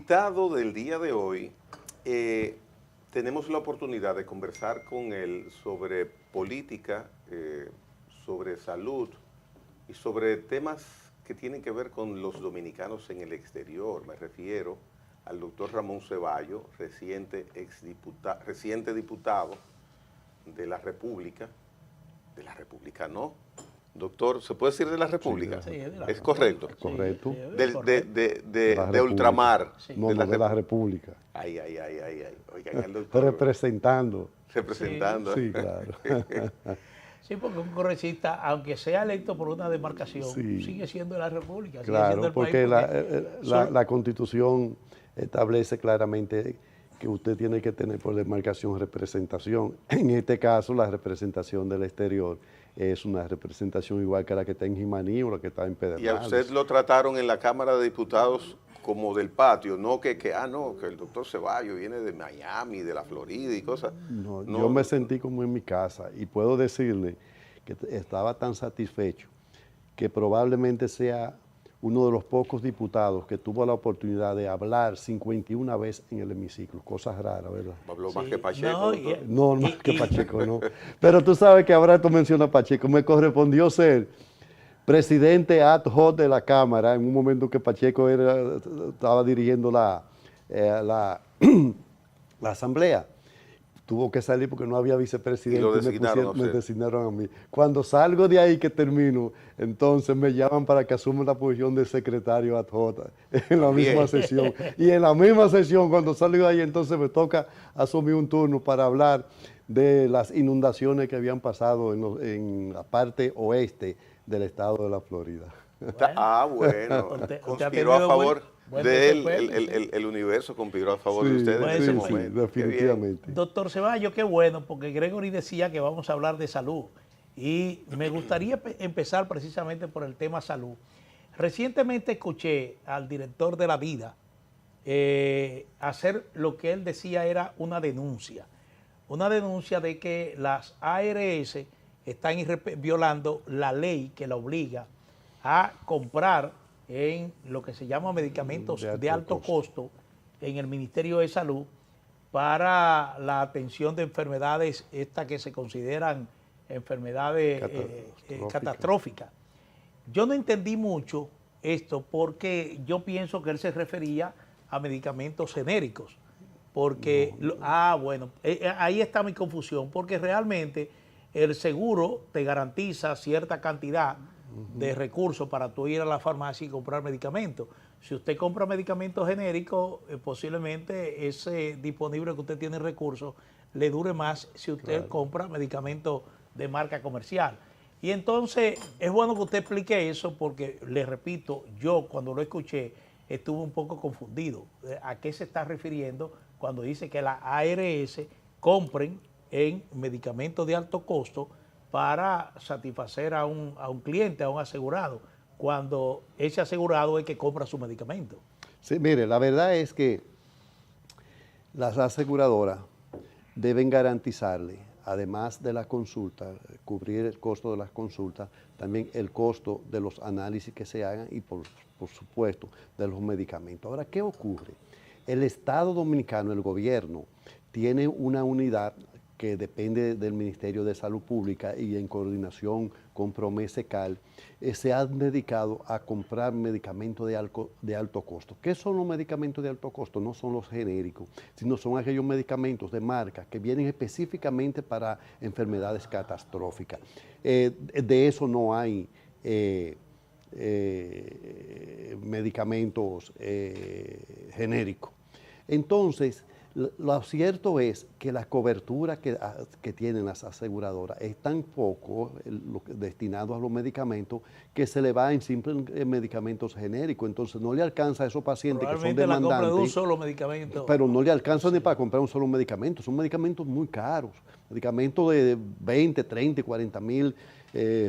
invitado del día de hoy, tenemos la oportunidad de conversar con él sobre política, sobre salud y sobre temas que tienen que ver con los dominicanos en el exterior. Me refiero al doctor Ramón Ceballos, reciente diputado de la República no, doctor, ¿se puede decir de la República? Sí, de la ¿Es República. correcto? Sí, Correcto. De ultramar. Sí. No, de la República. Ay. Oigan, el doctor. Representando. Representando. Sí, claro. Sí, porque un congresista, aunque sea electo por una demarcación, Sí. sigue siendo de la República, sigue Claro, siendo el porque país. la Constitución establece claramente que usted tiene que tener por demarcación representación. En este caso, la representación del exterior es una representación igual que la que está en Jimaní o la que está en Pedernales. Y a usted lo trataron en la Cámara de Diputados como del patio, no que el doctor Ceballos viene de Miami, de la Florida y cosas. No, No, yo me sentí como en mi casa y puedo decirle que estaba tan satisfecho que probablemente sea uno de los pocos diputados que tuvo la oportunidad de hablar 51 veces en el hemiciclo, cosas raras, ¿verdad? habló más Sí, que Pacheco. no, doctor. No, más que Pacheco, no. Pero tú sabes que ahora tú mencionas a Pacheco, me correspondió ser presidente ad hoc de la Cámara en un momento que Pacheco estaba dirigiendo la Asamblea. Tuvo que salir porque no había vicepresidente. Y lo designaron a usted. Me designaron a mí. Cuando salgo de ahí que termino, entonces me llaman para que asuma la posición de secretario ad hoc en la misma sesión. Y en la misma sesión, cuando salgo de ahí, entonces me toca asumir un turno para hablar de las inundaciones que habían pasado en la parte oeste del estado de la Florida. Bueno, Usted ha conspiró tenido a favor buen de él, desempeño, el universo conspiró a favor de ustedes en buen ese desempeño. momento. Qué bien. definitivamente. Doctor Ceballos, qué bueno, porque Gregory decía que vamos a hablar de salud. Y me gustaría empezar precisamente por el tema salud. Recientemente escuché al director de la vida hacer lo que él decía era una denuncia de que las ARS están violando la ley que la obliga a comprar en lo que se llama medicamentos de alto costo en el Ministerio de Salud para la atención de enfermedades estas que se consideran enfermedades catastróficas. Yo no entendí mucho esto porque yo pienso que él se refería a medicamentos genéricos. Porque, bueno, ahí está mi confusión, porque realmente el seguro te garantiza cierta cantidad de recursos para tú ir a la farmacia y comprar medicamentos. Si usted compra medicamentos genéricos, posiblemente ese disponible que usted tiene recursos le dure más si usted compra medicamentos de marca comercial. Y entonces es bueno que usted explique eso porque, le repito, yo cuando lo escuché estuve un poco confundido. ¿A qué se está refiriendo cuando dice que las ARS compren en medicamentos de alto costo para satisfacer a un cliente, a un asegurado, cuando ese asegurado es que compra su medicamento? Sí, mire, la verdad es que las aseguradoras deben garantizarle, además de la consulta, cubrir el costo de las consultas, también el costo de los análisis que se hagan y por supuesto de los medicamentos. Ahora, ¿qué ocurre? El Estado Dominicano, el gobierno, tiene una unidad que depende del Ministerio de Salud Pública y en coordinación con Promesecal, se han dedicado a comprar medicamentos de alto costo. ¿Qué son los medicamentos de alto costo? No son los genéricos, sino son aquellos medicamentos de marca que vienen específicamente para enfermedades catastróficas. De eso no hay medicamentos genéricos. Entonces, lo cierto es que la cobertura que tienen las aseguradoras es tan poco destinado a los medicamentos que se le va en simples medicamentos genéricos. Entonces no le alcanza a esos pacientes que son demandantes. La compra de un solo medicamento. Pero no le alcanza ni para comprar un solo medicamento. Son medicamentos muy caros. Medicamentos de 20, 30, 40 mil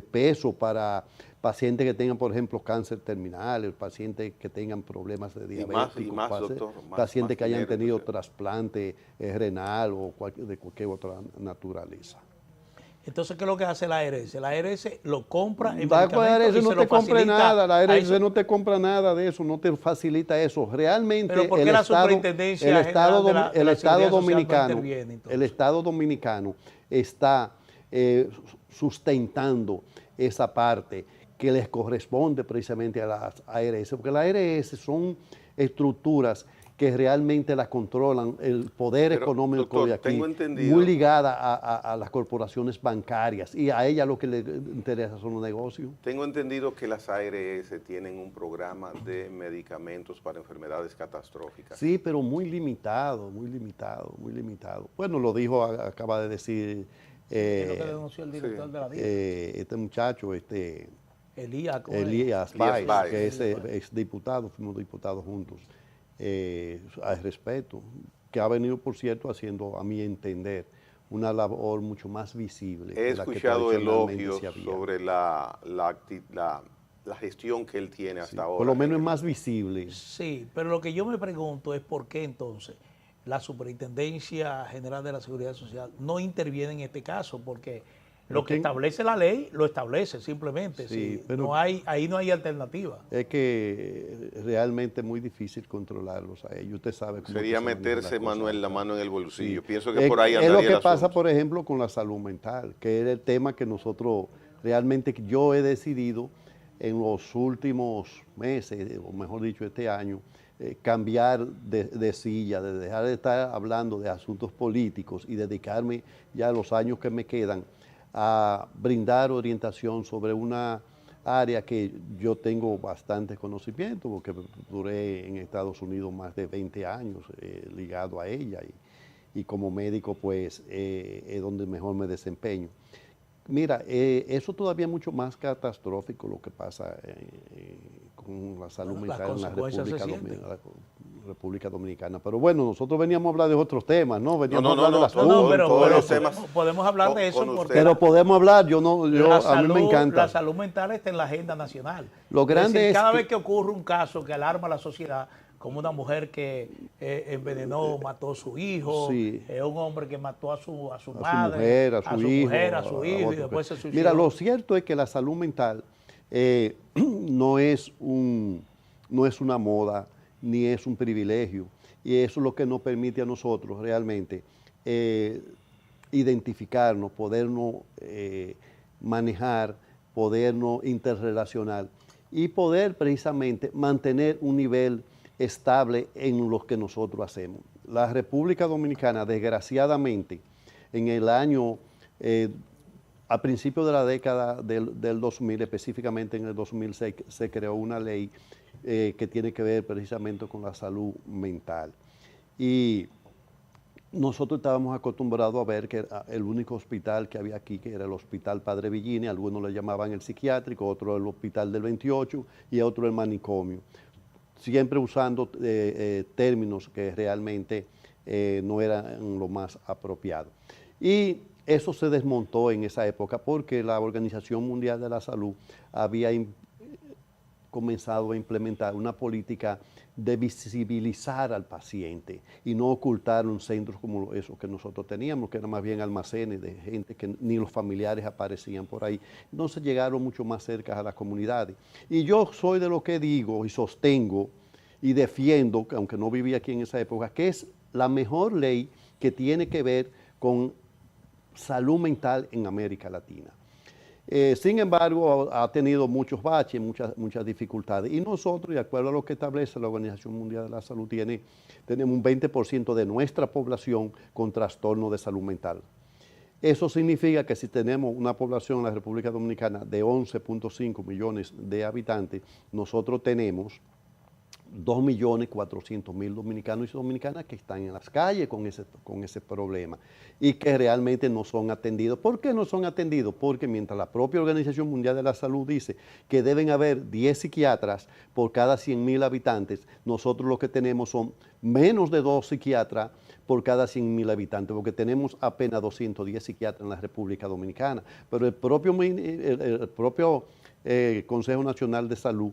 pesos para pacientes que tengan, por ejemplo, cáncer terminal, pacientes que tengan problemas de diabetes, pacientes que hayan tenido trasplante renal o de cualquier otra naturaleza. Entonces, ¿qué es lo que hace la ARS? La ARS lo compra en La medicamentos ARS y no se te lo compra facilita nada, la a ARS eso. no te compra nada de eso, no te facilita eso. Realmente Pero ¿por qué el la Estado, Superintendencia General de el la Estado Seguridad Social no dominicano, interviene, entonces? el Estado dominicano está sustentando esa parte que les corresponde precisamente a las ARS, porque las ARS son estructuras que realmente las controlan el poder Pero, económico doctor, de aquí, tengo muy entendido, ligada a las corporaciones bancarias, y a ella lo que le interesa son los negocios. que las ARS tienen un programa de medicamentos para enfermedades catastróficas. Sí, pero muy limitado, muy limitado, muy limitado. Bueno, lo dijo, acaba de decir Es lo que denunció el director de la DIF. este muchacho, Elías, ¿cómo es? Elías Elías Baez, Baez. que es Elías Baez. diputado, fuimos diputados juntos, al respecto, que ha venido, por cierto, haciendo, a mi entender, una labor mucho más visible He que la que escuchado tradicionalmente elogios se había. sobre la gestión que él tiene Sí, hasta por lo ahora. menos es más visible. Sí, pero lo que yo me pregunto es por qué entonces la Superintendencia General de la Seguridad Social no interviene en este caso, porque lo que establece la ley lo establece simplemente. Sí, Sí, pero ahí no hay alternativa. es que realmente es muy difícil controlarlos a ellos. Usted sabe cómo Sería que se manejan las meterse, cosas Manuel, la acá. mano en el bolsillo. Sí. Pienso que por ahí Es andaría lo que el pasa, asunto. por ejemplo, con la salud mental, que es el tema que nosotros realmente yo he decidido en los últimos meses, o mejor dicho, este año, cambiar de silla, de dejar de estar hablando de asuntos políticos y dedicarme ya los años que me quedan a brindar orientación sobre una área que yo tengo bastante conocimiento, porque duré en Estados Unidos más de 20 años ligado a ella y como médico pues es donde mejor me desempeño. Mira, eso todavía es mucho más catastrófico lo que pasa con la salud Bueno, las mental en la consecuencias se sienten. República Dominicana. Pero bueno, nosotros veníamos a hablar de otros temas, ¿no? Veníamos a hablar de las No, no, pero todos los podemos hablar de eso con porque usted. pero podemos hablar, a mí me la encanta. salud mental está en la agenda nacional. Lo grande decir, es cada que- vez que ocurre un caso que alarma a la sociedad, como una mujer que envenenó, mató a su hijo, Sí. un hombre que mató a su A su madre, mujer, a su hijo, mujer, a su hijo, y otro. después se suicidó. Mira, lo cierto es que la salud mental no es una moda ni es un privilegio, y eso es lo que nos permite a nosotros realmente identificarnos, podernos manejar, podernos interrelacionar y poder precisamente mantener un nivel estable en lo que nosotros hacemos. La República Dominicana, desgraciadamente, en el año, a principios de la década del 2000, específicamente en el 2006, se creó una ley que tiene que ver precisamente con la salud mental. Y nosotros estábamos acostumbrados a ver que el único hospital que había aquí, que era el Hospital Padre Villini, algunos le llamaban el psiquiátrico, otro el Hospital del 28 y otro el manicomio, siempre usando términos que realmente no eran lo más apropiado. Y eso se desmontó en esa época porque la Organización Mundial de la Salud había comenzado a implementar una política de visibilizar al paciente y no ocultar un centro como esos que nosotros teníamos, que eran más bien almacenes de gente que ni los familiares aparecían por ahí. Entonces llegaron mucho más cerca a las comunidades. Y yo soy de lo que digo y sostengo y defiendo, aunque no viví aquí en esa época, que es la mejor ley que tiene que ver con salud mental en América Latina. Sin embargo, ha tenido muchos baches, muchas dificultades. Y nosotros, de acuerdo a lo que establece la Organización Mundial de la Salud, tenemos un 20% de nuestra población con trastorno de salud mental. Eso significa que si tenemos una población en la República Dominicana de 11.5 millones de habitantes, nosotros tenemos 2.400.000 dominicanos y dominicanas que están en las calles con ese problema y que realmente no son atendidos. ¿Por qué no son atendidos? Porque mientras la propia Organización Mundial de la Salud dice que deben haber 10 psiquiatras por cada 100.000 habitantes, nosotros lo que tenemos son menos de 2 psiquiatras por cada 100.000 habitantes, porque tenemos apenas 210 psiquiatras en la República Dominicana. Pero el propio Consejo Nacional de Salud,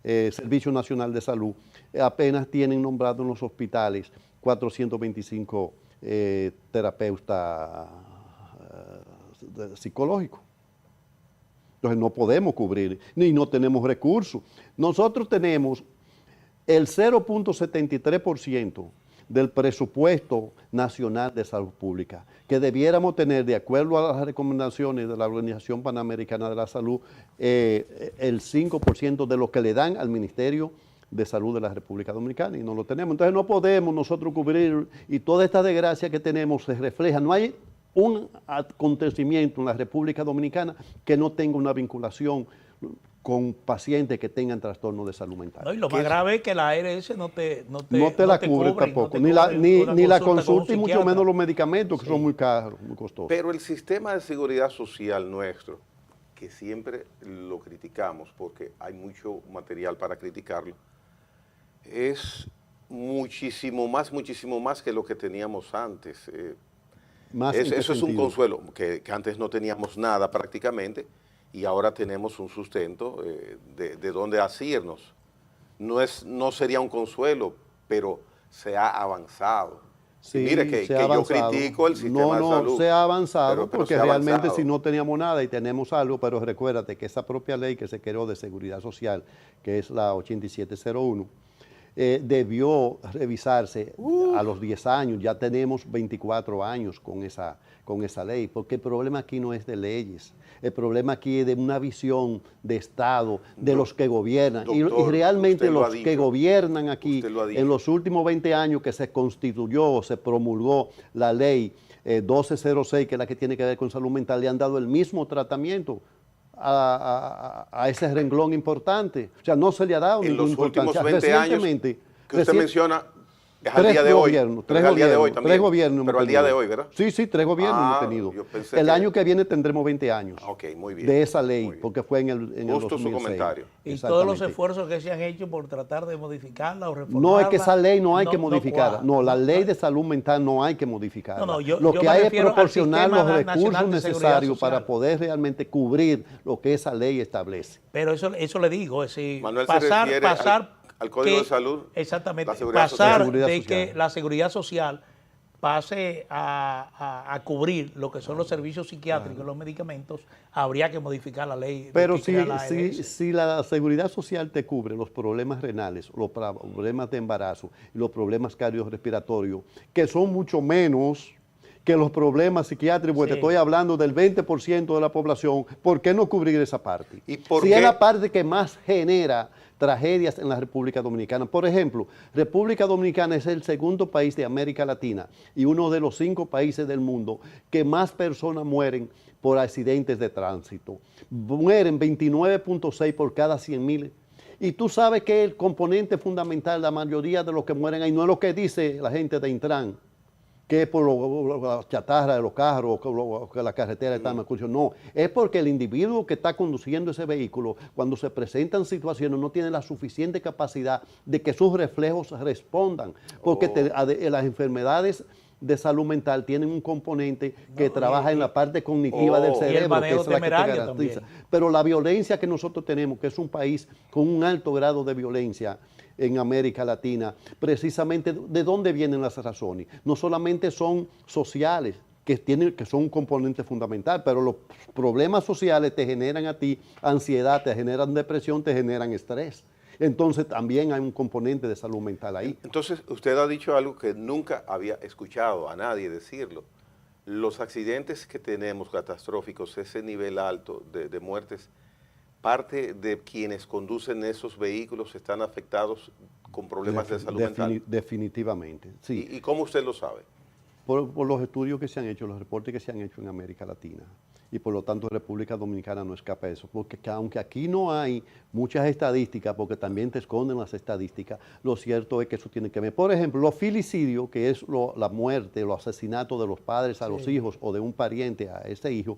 Servicio Nacional de Salud, apenas tienen nombrado en los hospitales 425 terapeutas psicológico. Entonces no podemos cubrir, ni no tenemos recursos. Nosotros tenemos el 0.73% del presupuesto nacional de salud pública, que debiéramos tener, de acuerdo a las recomendaciones de la Organización Panamericana de la Salud, el 5% de lo que le dan al Ministerio de Salud de la República Dominicana, y no lo tenemos. Entonces no podemos nosotros cubrir, y toda esta desgracia que tenemos se refleja. No hay un acontecimiento en la República Dominicana que no tenga una vinculación con pacientes que tengan trastornos de salud mental. No, y lo más grave es que la ARS no te la cubre tampoco, ni la consulta y mucho menos los medicamentos, que son muy caros, muy costosos. Pero el sistema de seguridad social nuestro, que siempre lo criticamos porque hay mucho material para criticarlo, es muchísimo más que lo que teníamos antes. Eso es un consuelo, que antes no teníamos nada prácticamente, y ahora tenemos un sustento de dónde asirnos. No sería un consuelo, pero se ha avanzado. Sí, mire que yo critico el sistema de salud. No, se ha avanzado, pero porque realmente avanzado. Si no teníamos nada y tenemos algo, pero recuérdate que esa propia ley que se creó de seguridad social, que es la 8701, debió revisarse a los 10 años, ya tenemos 24 años con esa ley, porque el problema aquí no es de leyes, el problema aquí es de una visión de Estado, de los que gobiernan, doctor, y realmente los que gobiernan aquí, en los últimos 20 años que se constituyó, se promulgó la ley 1206, que es la que tiene que ver con salud mental, le han dado el mismo tratamiento a ese renglón importante. O sea, no se le ha dado ninguna importancia. En los últimos 20 años que usted menciona, es al día de hoy. Tres gobiernos. Pero al día de hoy, ¿verdad? Sí, 3 gobiernos hemos tenido. El año que viene tendremos 20 años. Ok, muy bien. De esa ley, porque fue en el 2006. Su comentario. Y todos los esfuerzos que se han hecho por tratar de modificarla o reformarla. No, es que esa ley no hay que modificarla. No, la ley de salud mental no hay que modificarla. Lo que hay es proporcionar los recursos necesarios para poder realmente cubrir lo que esa ley establece. Pero eso le digo, es decir, Manuel, pasar al Código de Salud. Exactamente, pasar de que la seguridad social pase a cubrir lo que son los servicios psiquiátricos, los medicamentos, habría que modificar la ley. Pero si la seguridad social te cubre los problemas renales, los problemas de embarazo y los problemas cardiorrespiratorios, que son mucho menos que los problemas psiquiátricos, porque te estoy hablando del 20% de la población, ¿por qué no cubrir esa parte? Si es la parte que más genera tragedias en la República Dominicana. Por ejemplo, República Dominicana es el segundo país de América Latina y uno de los 5 países del mundo que más personas mueren por accidentes de tránsito. Mueren 29.6 por cada 100.000. Y tú sabes que el componente fundamental, la mayoría de los que mueren ahí, no es lo que dice la gente de Intran, que es por la chatarra de los carros, que la carretera está en mal. No, es porque el individuo que está conduciendo ese vehículo, cuando se presentan situaciones, no tiene la suficiente capacidad de que sus reflejos respondan, porque las enfermedades de salud mental tienen un componente que trabaja en la parte cognitiva del cerebro, que es la que te garantiza. Pero la violencia que nosotros tenemos, que es un país con un alto grado de violencia en América Latina, precisamente ¿de dónde vienen las razones? No solamente son sociales, que son un componente fundamental, pero los problemas sociales te generan a ti ansiedad, te generan depresión, te generan estrés. Entonces también hay un componente de salud mental ahí. Entonces usted ha dicho algo que nunca había escuchado a nadie decirlo. Los accidentes que tenemos catastróficos, ese nivel alto de muertes, parte de quienes conducen esos vehículos están afectados con problemas de salud mental. Definitivamente, sí. ¿Y cómo usted lo sabe? Por los estudios que se han hecho, los reportes que se han hecho en América Latina. Y por lo tanto República Dominicana no escapa de eso. Porque aunque aquí no hay muchas estadísticas, porque también te esconden las estadísticas, lo cierto es que eso tiene que ver. Por ejemplo, los filicidios, que es la muerte, los asesinatos de los padres a los hijos o de un pariente a ese hijo,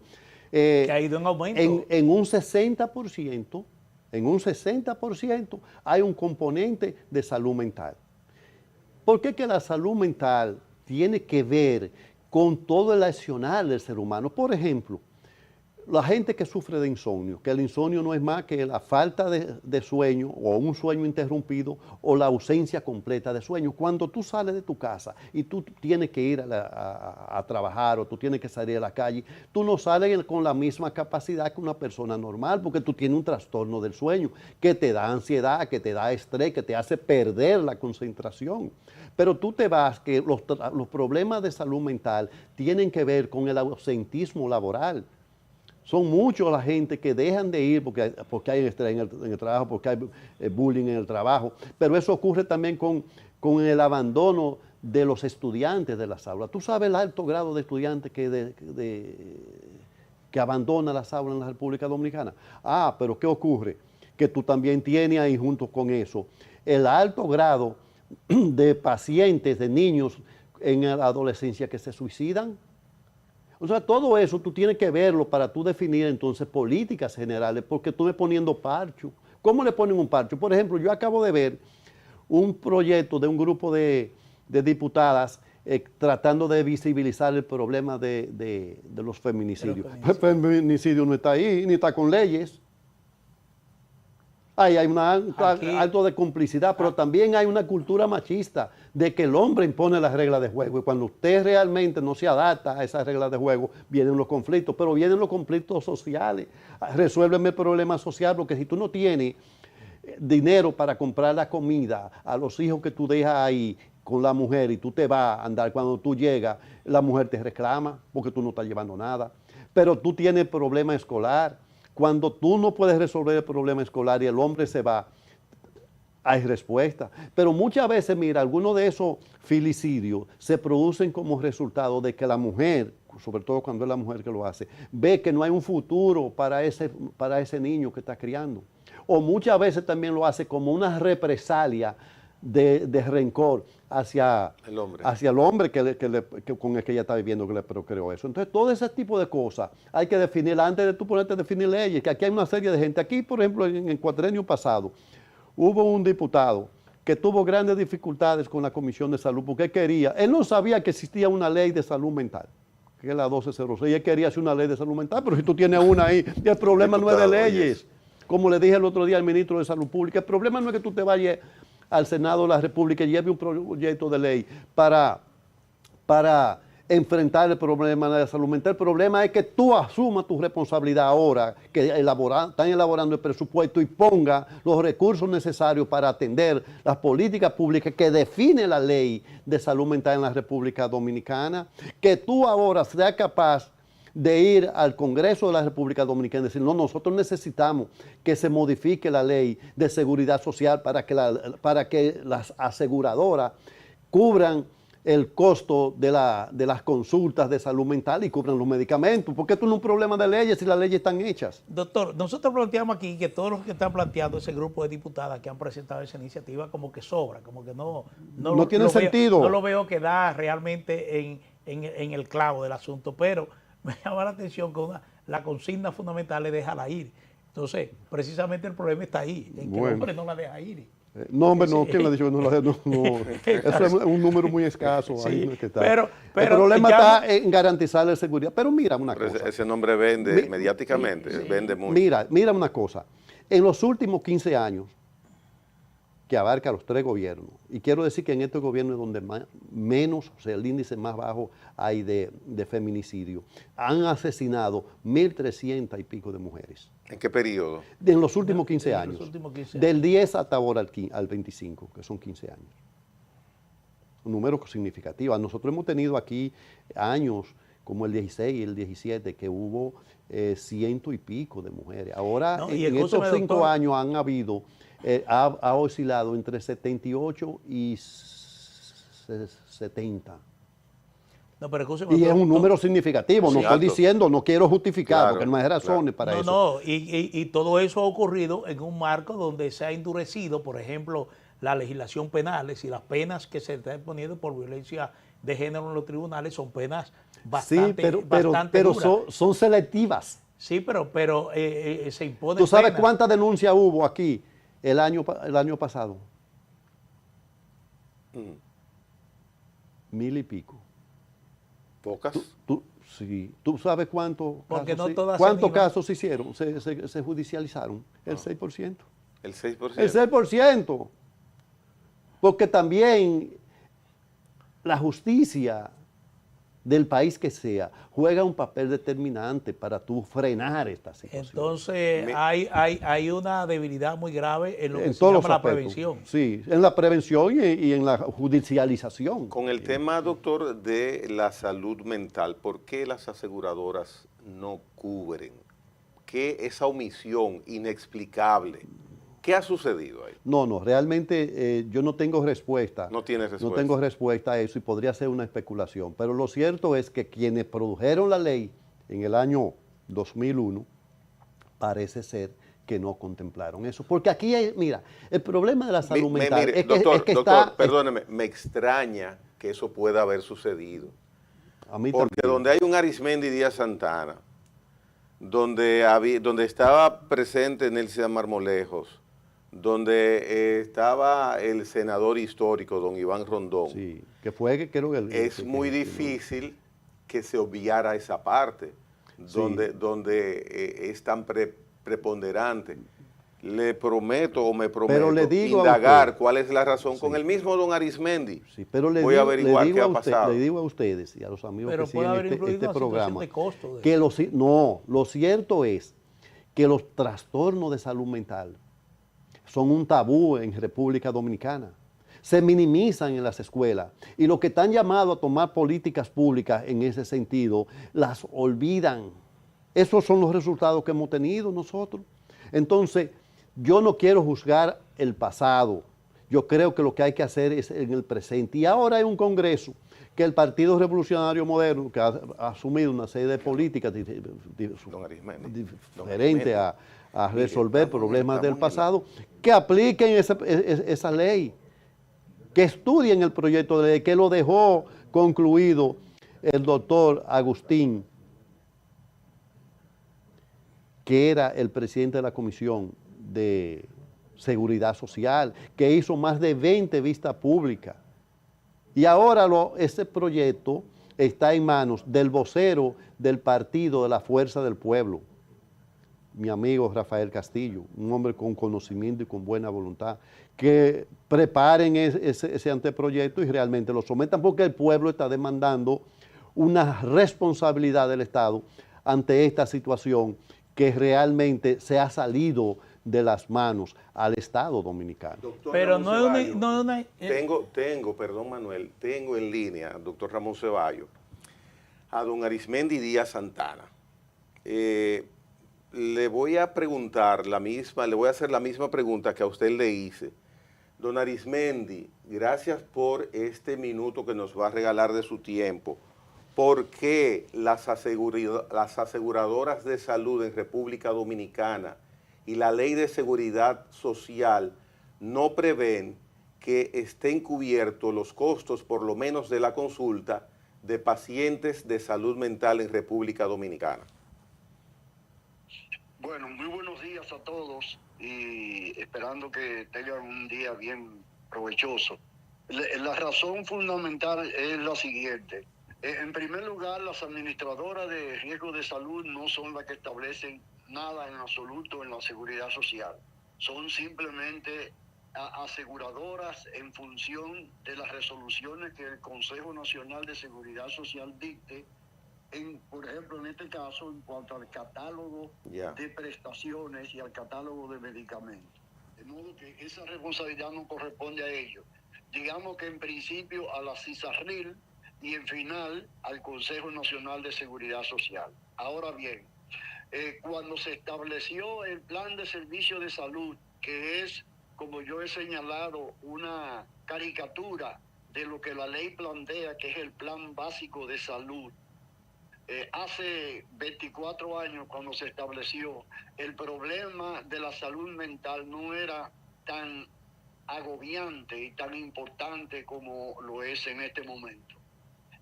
que ha ido en aumento. En un 60% hay un componente de salud mental. ¿Por qué que la salud mental tiene que ver con todo el accionar del ser humano? Por ejemplo, la gente que sufre de insomnio, que el insomnio no es más que la falta de sueño o un sueño interrumpido o la ausencia completa de sueño. Cuando tú sales de tu casa y tú tienes que ir a trabajar o tú tienes que salir a la calle, tú no sales con la misma capacidad que una persona normal porque tú tienes un trastorno del sueño que te da ansiedad, que te da estrés, que te hace perder la concentración. Pero tú te vas que los problemas de salud mental tienen que ver con el ausentismo laboral. Son muchos la gente que dejan de ir porque hay estrés en el trabajo, porque hay bullying en el trabajo, pero eso ocurre también con el abandono de los estudiantes de las aulas. Tú sabes el alto grado de estudiantes que abandona las aulas en la República Dominicana. Ah, pero ¿qué ocurre? Que tú también tienes ahí junto con eso el alto grado de pacientes, de niños en la adolescencia que se suicidan. O sea, todo eso tú tienes que verlo para tú definir entonces políticas generales, porque tú me poniendo parcho. ¿Cómo le ponen un parcho? Por ejemplo, yo acabo de ver un proyecto de un grupo de diputadas tratando de visibilizar el problema de los feminicidios. El feminicidio no está ahí, ni está con leyes. Ahí hay un acto de complicidad, pero también hay una cultura machista de que el hombre impone las reglas de juego y cuando usted realmente no se adapta a esas reglas de juego, vienen los conflictos, pero vienen los conflictos sociales. Resuélveme el problema social porque si tú no tienes dinero para comprar la comida a los hijos que tú dejas ahí con la mujer y tú te vas a andar, cuando tú llegas, la mujer te reclama porque tú no estás llevando nada, pero tú tienes problema escolar. Cuando tú no puedes resolver el problema escolar y el hombre se va, hay respuesta. Pero muchas veces, mira, algunos de esos filicidios se producen como resultado de que la mujer, sobre todo cuando es la mujer que lo hace, ve que no hay un futuro para ese niño que está criando. O muchas veces también lo hace como una represalia de rencor hacia el hombre con el que ella está viviendo, que le procreó eso. Entonces, todo ese tipo de cosas hay que definir antes de tú ponerte a definir leyes, que aquí hay una serie de gente. Aquí, por ejemplo, en el cuatrienio pasado, hubo un diputado que tuvo grandes dificultades con la Comisión de Salud, porque él no sabía que existía una ley de salud mental, que es la 1206, y él quería hacer una ley de salud mental, pero si tú tienes una ahí, el problema no es de leyes. Como le dije el otro día al ministro de Salud Pública, el problema no es que tú te vayas al Senado de la República y lleve un proyecto de ley para enfrentar el problema de la salud mental. El problema es que tú asumas tu responsabilidad ahora, que están elaborando el presupuesto y ponga los recursos necesarios para atender las políticas públicas que define la ley de salud mental en la República Dominicana, que tú ahora seas capaz de ir al Congreso de la República Dominicana y decir, no, nosotros necesitamos que se modifique la ley de seguridad social para que las aseguradoras cubran el costo de las consultas de salud mental y cubran los medicamentos, porque esto no es un problema de leyes si las leyes están hechas. Doctor, nosotros planteamos aquí que todos los que están planteando ese grupo de diputadas que han presentado esa iniciativa como que sobra, como que no tiene sentido. No lo veo que da realmente en el clavo del asunto, pero me llama la atención que la consigna fundamental es déjala ir. Entonces, precisamente el problema está ahí, en que el hombre no la deja ir. No, hombre, no, ¿quién le ha dicho que no la deja? No. Eso es un número muy escaso. Sí, ahí que está. Pero el problema está en garantizar la seguridad. Pero mira una cosa. Ese nombre vende mediáticamente, vende mucho. Mira una cosa. En los últimos 15 años, que abarca los 3 gobiernos, y quiero decir que en este gobierno es donde menos, o sea, el índice más bajo hay de feminicidio, han asesinado 1.300 y pico de mujeres. ¿En qué periodo? En los últimos 15 años. Del 10 hasta ahora al 25, que son 15 años. Un número significativo. Nosotros hemos tenido aquí años como el 16 y el 17, que hubo 100 y pico de mujeres. Ahora, en estos 5 años han habido... ha oscilado entre 78 y 70. No, pero escúcheme, y es un número significativo, no estoy diciendo, no quiero justificar, porque no hay razones para eso. No, y todo eso ha ocurrido en un marco donde se ha endurecido, por ejemplo, la legislación penal y las penas que se están poniendo por violencia de género en los tribunales son penas bastante pero son selectivas. Sí, pero se imponen. ¿Tú sabes penas? cuántas denuncias hubo aquí el año pasado? 1000 y pico. ¿Pocas? Sí. ¿Tú sabes cuántos Porque casos, no todas se cuántos animan. casos se hicieron? Se judicializaron. El 6%. El 6%. El 6%. Porque también la justicia del país que sea juega un papel determinante para tú frenar esta situación. Entonces hay una debilidad muy grave en lo que En se todos llama los la aspectos. prevención. Sí, en la prevención y en la judicialización. Con el tema, doctor, de la salud mental, ¿por qué las aseguradoras no cubren? ¿Qué esa omisión inexplicable? ¿Qué ha sucedido ahí? No, realmente yo no tengo respuesta. No tiene respuesta. No tengo respuesta a eso y podría ser una especulación. Pero lo cierto es que quienes produjeron la ley en el año 2001, parece ser que no contemplaron eso. Porque aquí hay, mira, el problema de la salud mental mire, es que, doctor, es que doctor, está... perdóneme, me extraña que eso pueda haber sucedido. A mí Porque también. donde hay un Arismendi Díaz Santana, donde estaba presente Nelson Marmolejos, donde estaba el senador histórico, don Iván Rondón, Sí, que fue, creo que... es muy difícil que se obviara esa parte, donde es tan preponderante. Le prometo o me prometo le digo a indagar usted, cuál es la razón sí, con el mismo don Arismendi. Sí, pero Voy a averiguar qué ha pasado. Le digo a ustedes y a los amigos Pero que puede siguen haber influido este una situación programa de costo. que lo cierto es que los trastornos de salud mental son un tabú en República Dominicana. Se minimizan en las escuelas y los que están llamados a tomar políticas públicas en ese sentido las olvidan. Esos son los resultados que hemos tenido nosotros. Entonces, yo no quiero juzgar el pasado. Yo creo que lo que hay que hacer es en el presente. Y ahora hay un Congreso que el Partido Revolucionario Moderno, que ha asumido una serie de políticas diferentes a resolver problemas del pasado, que apliquen esa ley, que estudien el proyecto de ley, que lo dejó concluido el doctor Agustín, que era el presidente de la Comisión de Seguridad Social, que hizo más de 20 vistas públicas. Y ahora ese proyecto está en manos del vocero del Partido de la Fuerza del Pueblo, mi amigo Rafael Castillo, un hombre con conocimiento y con buena voluntad, que preparen ese anteproyecto y realmente lo sometan, porque el pueblo está demandando una responsabilidad del Estado ante esta situación que realmente se ha salido de las manos al Estado dominicano. Doctor Pero Ramón no es Ceballos, una... perdón Manuel, tengo en línea al doctor Ramón Ceballos, a don Arismendi Díaz Santana. Le voy a preguntar le voy a hacer la misma pregunta que a usted le hice. Don Arismendi, gracias por este minuto que nos va a regalar de su tiempo. ¿Por qué las aseguradoras de salud en República Dominicana y la Ley de Seguridad Social no prevén que estén cubiertos los costos, por lo menos de la consulta, de pacientes de salud mental en República Dominicana? Bueno, muy buenos días a todos y esperando que tengan un día bien provechoso. La razón fundamental es la siguiente. En primer lugar, las administradoras de riesgo de salud no son las que establecen nada en absoluto en la seguridad social. Son simplemente aseguradoras en función de las resoluciones que el Consejo Nacional de Seguridad Social dicte, por ejemplo, en este caso, en cuanto al catálogo de prestaciones y al catálogo de medicamentos. De modo que esa responsabilidad no corresponde a ellos. Digamos que en principio a la CISARRIL y en final al Consejo Nacional de Seguridad Social. Ahora bien, cuando se estableció el plan de servicio de salud, que es, como yo he señalado, una caricatura de lo que la ley plantea, que es el plan básico de salud, hace 24 años cuando se estableció, el problema de la salud mental no era tan agobiante y tan importante como lo es en este momento.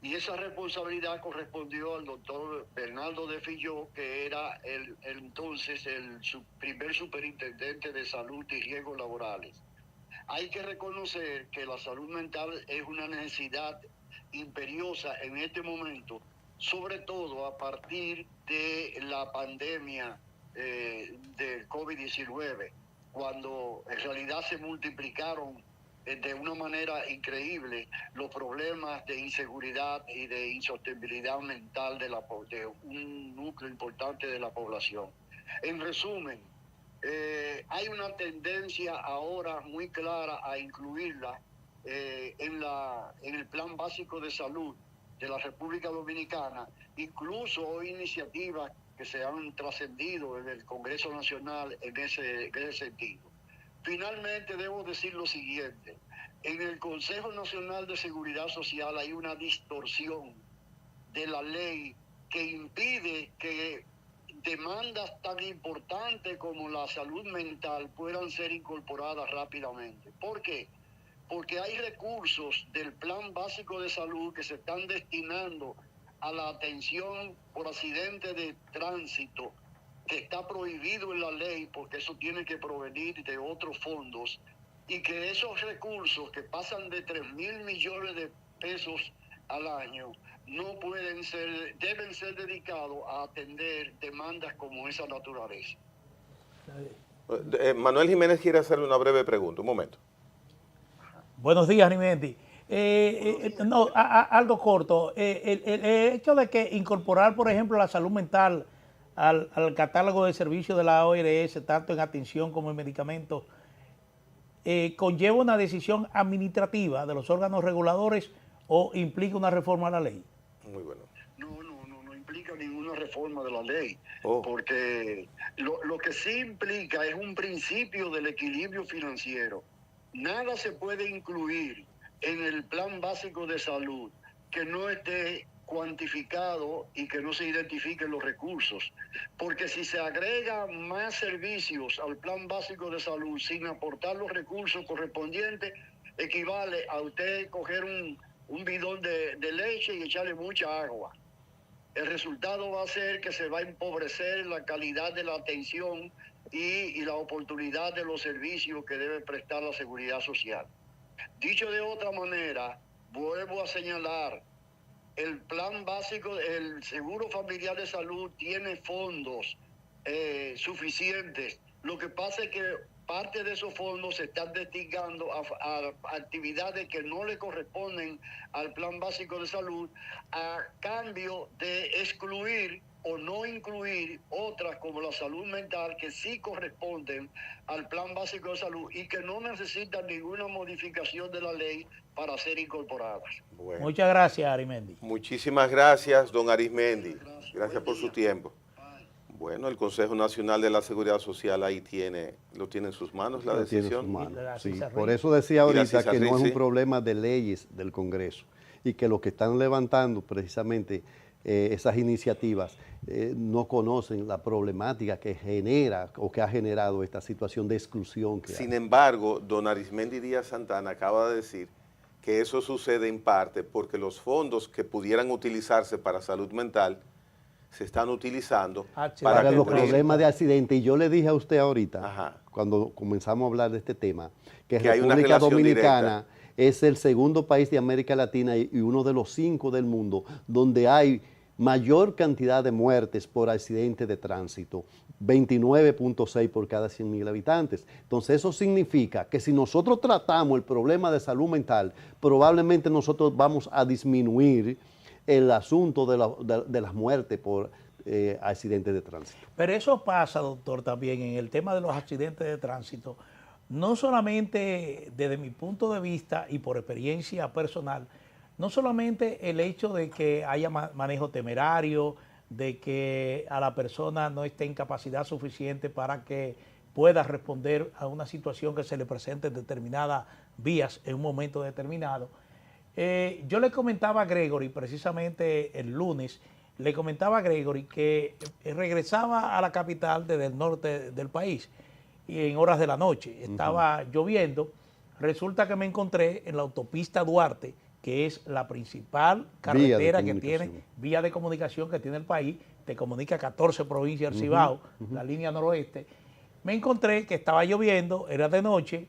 Y esa responsabilidad correspondió al doctor Bernardo de Filló, que era entonces el primer superintendente de salud y riesgos laborales. Hay que reconocer que la salud mental es una necesidad imperiosa en este momento, sobre todo a partir de la pandemia del COVID-19, cuando en realidad se multiplicaron de una manera increíble los problemas de inseguridad y de insostenibilidad mental de un núcleo importante de la población. En resumen, hay una tendencia ahora muy clara a incluirla en el Plan Básico de Salud de la República Dominicana, incluso iniciativas que se han trascendido en el Congreso Nacional en ese sentido. Finalmente, debo decir lo siguiente. En el Consejo Nacional de Seguridad Social hay una distorsión de la ley que impide que demandas tan importantes como la salud mental puedan ser incorporadas rápidamente. ¿Por qué? Porque hay recursos del Plan Básico de Salud que se están destinando a la atención por accidente de tránsito, que está prohibido en la ley porque eso tiene que provenir de otros fondos, y que esos recursos que pasan de 3.000 millones de pesos al año deben ser dedicados a atender demandas como esa naturaleza. Manuel Jiménez quiere hacerle una breve pregunta, un momento. Buenos días, Arimendi. Algo corto. El hecho de que incorporar, por ejemplo, la salud mental al catálogo de servicios de la ORS, tanto en atención como en medicamentos, ¿conlleva una decisión administrativa de los órganos reguladores o implica una reforma a la ley? Muy bueno. No implica ninguna reforma de la ley, porque lo que sí implica es un principio del equilibrio financiero. Nada se puede incluir en el Plan Básico de Salud que no esté cuantificado y que no se identifiquen los recursos, porque si se agregan más servicios al Plan Básico de Salud sin aportar los recursos correspondientes, equivale a usted coger un bidón de leche y echarle mucha agua. El resultado va a ser que se va a empobrecer la calidad de la atención y la oportunidad de los servicios que debe prestar la seguridad social. Dicho de otra manera, vuelvo a señalar, el Plan Básico, el Seguro Familiar de Salud tiene fondos suficientes. Lo que pasa es que parte de esos fondos se están destinando a actividades que no le corresponden al Plan Básico de Salud, a cambio de excluir o no incluir otras como la salud mental que sí corresponden al Plan Básico de Salud y que no necesitan ninguna modificación de la ley para ser incorporadas. Bueno. Muchas gracias, Arimendi. Muchísimas gracias, don Arismendi. Gracias por su tiempo. Bueno, el Consejo Nacional de la Seguridad Social ahí lo tiene en sus manos la decisión. Sí, por eso decía ahorita que no es un sí. problema de leyes del Congreso y que los que están levantando precisamente esas iniciativas no conocen la problemática que genera o que ha generado esta situación de exclusión. Sin embargo, don Arismendi Díaz Santana acaba de decir que eso sucede en parte porque los fondos que pudieran utilizarse para salud mental se están utilizando para los problemas de accidente. Y yo le dije a usted ahorita, ajá, cuando comenzamos a hablar de este tema, que hay una República relación Dominicana directa. Es el segundo país de América Latina y uno de los 5 del mundo donde hay mayor cantidad de muertes por accidente de tránsito, 29.6 por cada 100.000 habitantes. Entonces eso significa que si nosotros tratamos el problema de salud mental, probablemente nosotros vamos a disminuir el asunto de las muertes por accidentes de tránsito. Pero eso pasa, doctor, también en el tema de los accidentes de tránsito, no solamente desde mi punto de vista y por experiencia personal, no solamente el hecho de que haya manejo temerario, de que a la persona no esté en capacidad suficiente para que pueda responder a una situación que se le presente en determinadas vías en un momento determinado. Yo le comentaba a Gregory, precisamente el lunes, le comentaba a Gregory que regresaba a la capital desde el norte del país y en horas de la noche. Estaba lloviendo. Resulta que me encontré en la autopista Duarte, que es la principal carretera que tiene, vía de comunicación que tiene el país, te comunica 14 provincias del Cibao, la línea noroeste. Me encontré que estaba lloviendo, era de noche,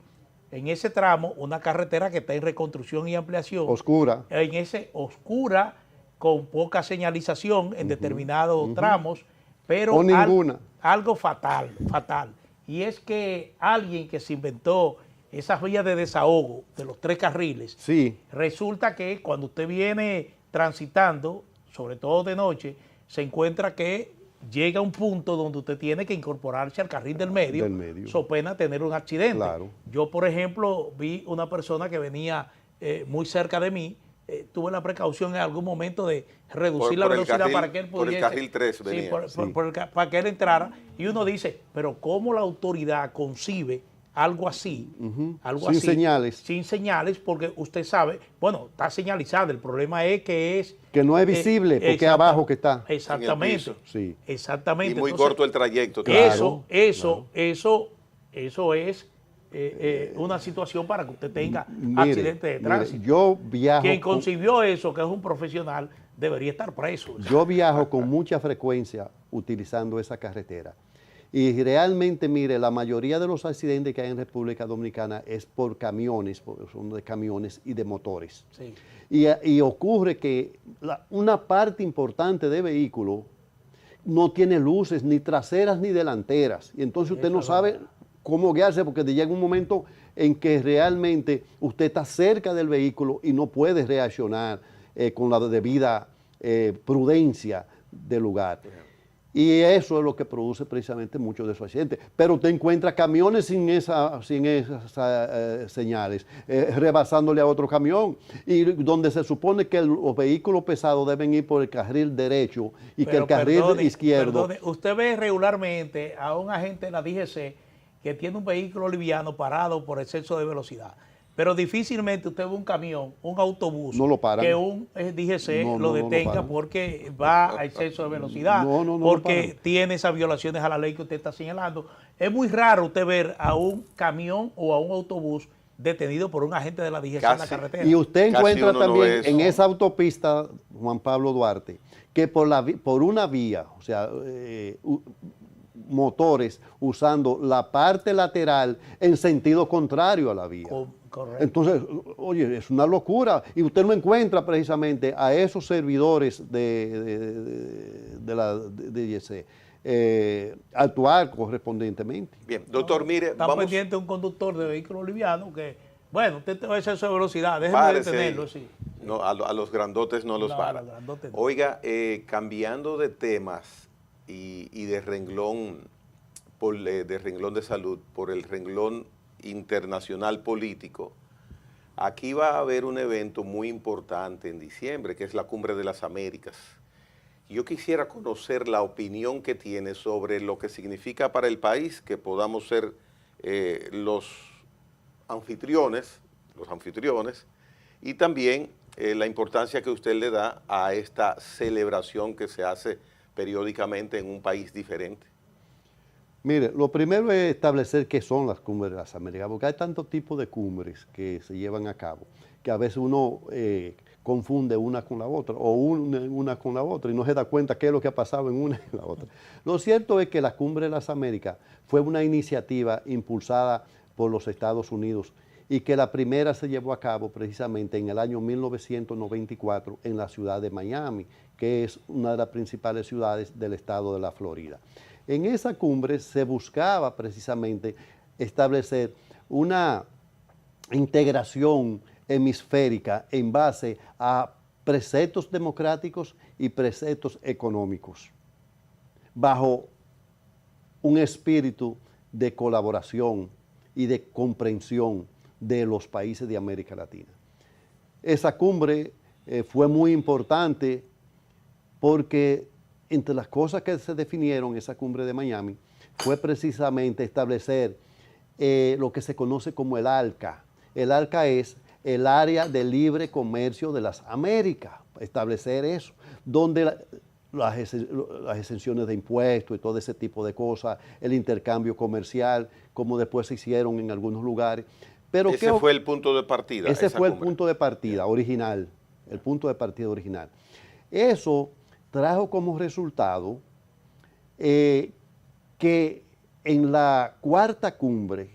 en ese tramo, una carretera que está en reconstrucción y ampliación. Oscura. En ese oscura, con poca señalización en determinados tramos, pero o ninguna. Algo fatal, fatal. Y es que alguien que se inventó esas vías de desahogo de los 3 carriles, Sí. resulta que cuando usted viene transitando, sobre todo de noche, se encuentra que llega a un punto donde usted tiene que incorporarse al carril del medio, so pena tener un accidente. Claro. Yo, por ejemplo, vi una persona que venía muy cerca de mí, tuve la precaución en algún momento de reducir la velocidad para que él pudiese. Por el carril 3 venía. Para que él entrara. Y uno dice, pero ¿cómo la autoridad concibe algo así? Algo Sin así, señales. Sin señales, porque usted sabe, bueno, está señalizado. El problema es que no es visible, porque es abajo que está. Exactamente. Sí. Exactamente. Y muy Entonces, corto el trayecto. Eso es una situación para que usted tenga accidente de tránsito. Yo viajo. Quien concibió eso, que es un profesional, debería estar preso. Yo viajo con mucha frecuencia utilizando esa carretera. Y realmente, mire, la mayoría de los accidentes que hay en República Dominicana es por camiones, son de camiones y de motores. Sí. Y ocurre que una parte importante de vehículos no tiene luces ni traseras ni delanteras. Y entonces usted no sabe cómo guiarse, porque llega un momento en que realmente usted está cerca del vehículo y no puede reaccionar con la debida prudencia del lugar. Y eso es lo que produce precisamente muchos de esos accidentes. Pero usted encuentra camiones sin esas señales, rebasándole a otro camión, y donde se supone que los vehículos pesados deben ir por el carril derecho y que el carril izquierdo... Usted ve regularmente a un agente de la DGC que tiene un vehículo liviano parado por exceso de velocidad. Pero difícilmente usted ve un camión, un autobús, que un DGC lo detenga porque va a exceso de velocidad, porque tiene esas violaciones a la ley que usted está señalando. Es muy raro usted ver a un camión o a un autobús detenido por un agente de la DGC en la carretera. Y usted encuentra también en esa autopista, Juan Pablo Duarte, que por una vía, o sea, motores usando la parte lateral en sentido contrario a la vía. Correcto. Entonces, oye, es una locura. Y usted no encuentra precisamente a esos servidores de la DGC actuar correspondientemente. Bien, doctor, mire, está pendiente de un conductor de vehículo liviano que, bueno, usted tiene exceso de velocidad, déjeme detenerlo, sí. No, a los grandotes no los para. Oiga, cambiando de temas y de renglón de salud por el renglón internacional político, aquí va a haber un evento muy importante en diciembre, que es la Cumbre de las Américas. Yo quisiera conocer la opinión que tiene sobre lo que significa para el país que podamos ser los anfitriones, y también la importancia que usted le da a esta celebración que se hace periódicamente en un país diferente. Mire, lo primero es establecer qué son las cumbres de las Américas, porque hay tantos tipos de cumbres que se llevan a cabo, que a veces uno confunde una con la otra, o una con la otra, y no se da cuenta qué es lo que ha pasado en una y en la otra. Lo cierto es que la Cumbre de las Américas fue una iniciativa impulsada por los Estados Unidos, y que la primera se llevó a cabo precisamente en el año 1994 en la ciudad de Miami, que es una de las principales ciudades del estado de la Florida. En esa cumbre se buscaba precisamente establecer una integración hemisférica en base a preceptos democráticos y preceptos económicos, bajo un espíritu de colaboración y de comprensión de los países de América Latina. Esa cumbre fue muy importante porque entre las cosas que se definieron en esa cumbre de Miami fue precisamente establecer lo que se conoce como el ALCA. El ALCA es el Área de Libre Comercio de las Américas, establecer eso, donde las exenciones de impuestos y todo ese tipo de cosas, el intercambio comercial, como después se hicieron en algunos lugares. Pero ese fue el punto de partida. Ese fue el punto de partida original, el punto de partida original. Eso trajo como resultado que en la cuarta cumbre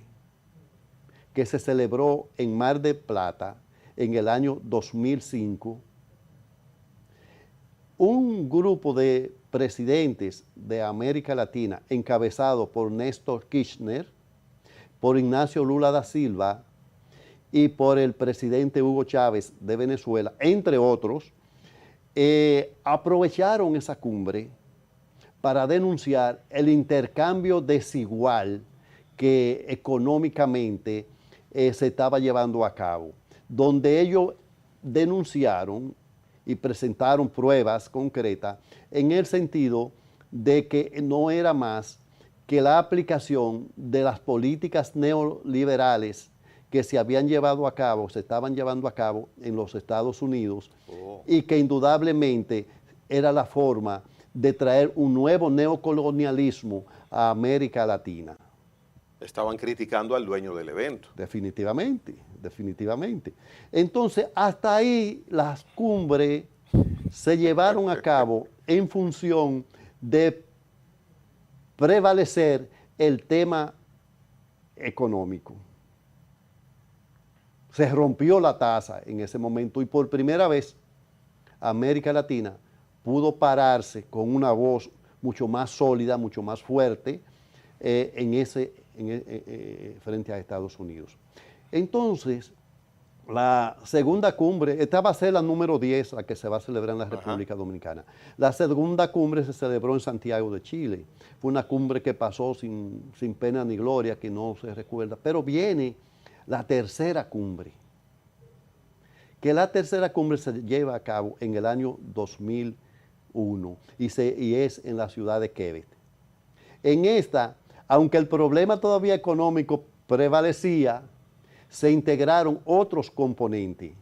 que se celebró en Mar del Plata en el año 2005, un grupo de presidentes de América Latina encabezado por Néstor Kirchner, por Ignacio Lula da Silva y por el presidente Hugo Chávez de Venezuela, entre otros, aprovecharon esa cumbre para denunciar el intercambio desigual que económicamente se estaba llevando a cabo, donde ellos denunciaron y presentaron pruebas concretas en el sentido de que no era más que la aplicación de las políticas neoliberales que se habían llevado a cabo, se estaban llevando a cabo en los Estados Unidos, y que indudablemente era la forma de traer un nuevo neocolonialismo a América Latina. Estaban criticando al dueño del evento. Definitivamente, definitivamente. Entonces, hasta ahí las cumbres se llevaron a cabo en función de prevalecer el tema económico. Se rompió la tasa en ese momento y por primera vez América Latina pudo pararse con una voz mucho más sólida, mucho más fuerte frente a Estados Unidos. Entonces, la segunda cumbre, esta va a ser la número 10, la que se va a celebrar en la República Dominicana. La segunda cumbre se celebró en Santiago de Chile. Fue una cumbre que pasó sin pena ni gloria, que no se recuerda. Pero viene la tercera cumbre, que la tercera cumbre se lleva a cabo en el año 2001 y es en la ciudad de Quebec. En esta, aunque el problema todavía económico prevalecía, se integraron otros componentes.